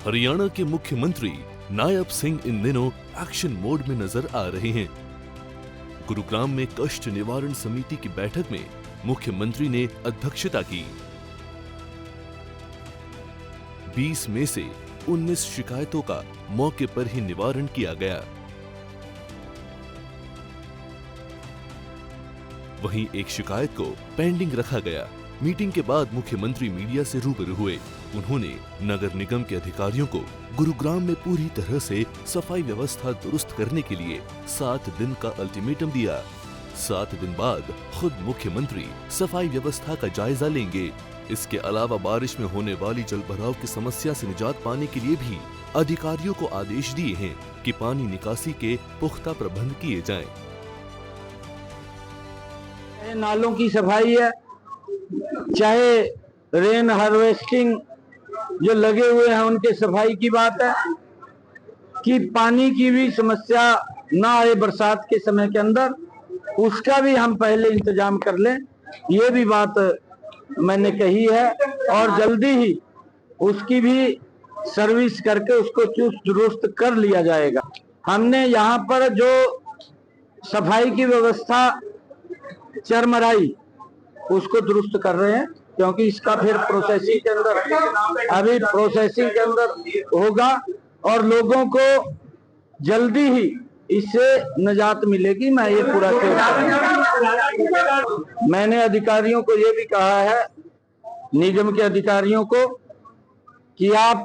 हरियाणा के मुख्यमंत्री नायब सिंह इन दिनों एक्शन मोड में नजर आ रहे हैं। गुरुग्राम में कष्ट निवारण समिति की बैठक में मुख्यमंत्री ने अध्यक्षता की। 20 में से 19 शिकायतों का मौके पर ही निवारण किया गया। वहीं एक शिकायत को पेंडिंग रखा गया। मीटिंग के बाद मुख्यमंत्री मीडिया से रूबरू हुए। उन्होंने नगर निगम के अधिकारियों को गुरुग्राम में पूरी तरह से सफाई व्यवस्था दुरुस्त करने के लिए 7 दिन का अल्टीमेटम दिया। 7 दिन बाद खुद मुख्यमंत्री सफाई व्यवस्था का जायजा लेंगे। इसके अलावा बारिश में होने वाली जलभराव की समस्या से निजात पाने के लिए भी अधिकारियों को आदेश दिए हैं कि पानी निकासी के पुख्ता प्रबंध किए जाएं। नालों की सफाई है, चाहे रेन हार्वेस्टिंग जो लगे हुए हैं उनके सफाई की बात है, कि पानी की भी समस्या ना आए बरसात के समय के अंदर, उसका भी हम पहले इंतजाम कर लें, ये भी बात मैंने कही है। और जल्दी ही उसकी भी सर्विस करके उसको चुस्त दुरुस्त कर लिया जाएगा। हमने यहाँ पर जो सफाई की व्यवस्था चरमराई उसको दुरुस्त कर रहे हैं, क्योंकि इसका फिर प्रोसेसिंग के अंदर अभी प्रोसेसिंग के अंदर होगा और लोगों को जल्दी ही इससे निजात मिलेगी। मैं ये पूरा मैंने अधिकारियों को ये भी कहा है, निगम के अधिकारियों को, कि आप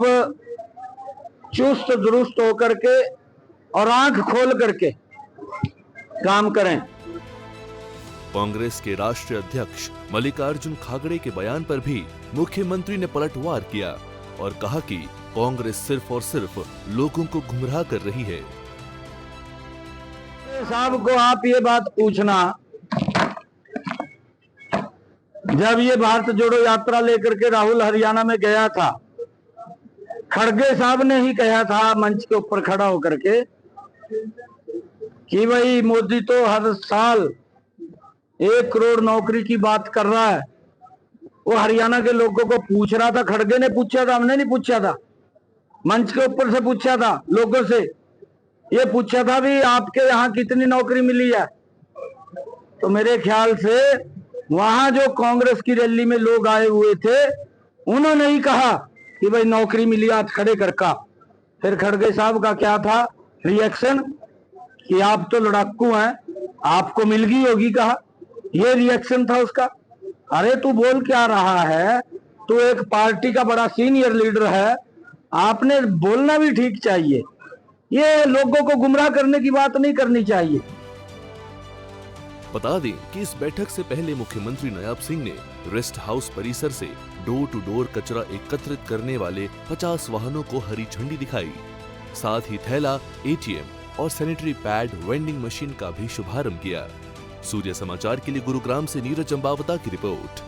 चुस्त दुरुस्त होकर के और आंख खोल करके काम करें। कांग्रेस के राष्ट्रीय अध्यक्ष मल्लिकार्जुन खड़गे के बयान पर भी मुख्यमंत्री ने पलटवार किया और कहा कि कांग्रेस सिर्फ और सिर्फ लोगों को गुमराह कर रही है। साहब को आप ये बात पूछना, जब ये भारत जोड़ो यात्रा लेकर के राहुल हरियाणा में गया था, खड़गे साहब ने ही कहा था मंच के ऊपर खड़ा होकर के कि भाई मोदी तो हर साल 1 करोड़ नौकरी की बात कर रहा है। वो हरियाणा के लोगों को पूछ रहा था, खड़गे ने पूछा था, हमने नहीं पूछा था, मंच के ऊपर से पूछा था, लोगों से ये पूछा था भी आपके यहाँ कितनी नौकरी मिली है। तो मेरे ख्याल से वहां जो कांग्रेस की रैली में लोग आए हुए थे, उन्होंने ही कहा कि भाई नौकरी मिली हाथ खड़े कर का। फिर खड़गे साहब का क्या था रिएक्शन, कि आप तो लड़ाकू हैं, आपको मिल गई होगी, कहा, ये रिएक्शन था उसका। अरे तू बोल क्या रहा है, तू एक पार्टी का बड़ा सीनियर लीडर है, आपने बोलना भी ठीक चाहिए, ये लोगों को गुमराह करने की बात नहीं करनी चाहिए। बता दें कि इस बैठक से पहले मुख्यमंत्री नायब सिंह ने रेस्ट हाउस परिसर से डोर टू डोर कचरा एकत्रित करने वाले 50 वाहनों को हरी झंडी दिखाई। साथ ही थैला, एटीएम और सैनिटरी पैड वेंडिंग मशीन का भी शुभारंभ किया। सूर्य समाचार के लिए गुरुग्राम से नीरज अंबावता की रिपोर्ट।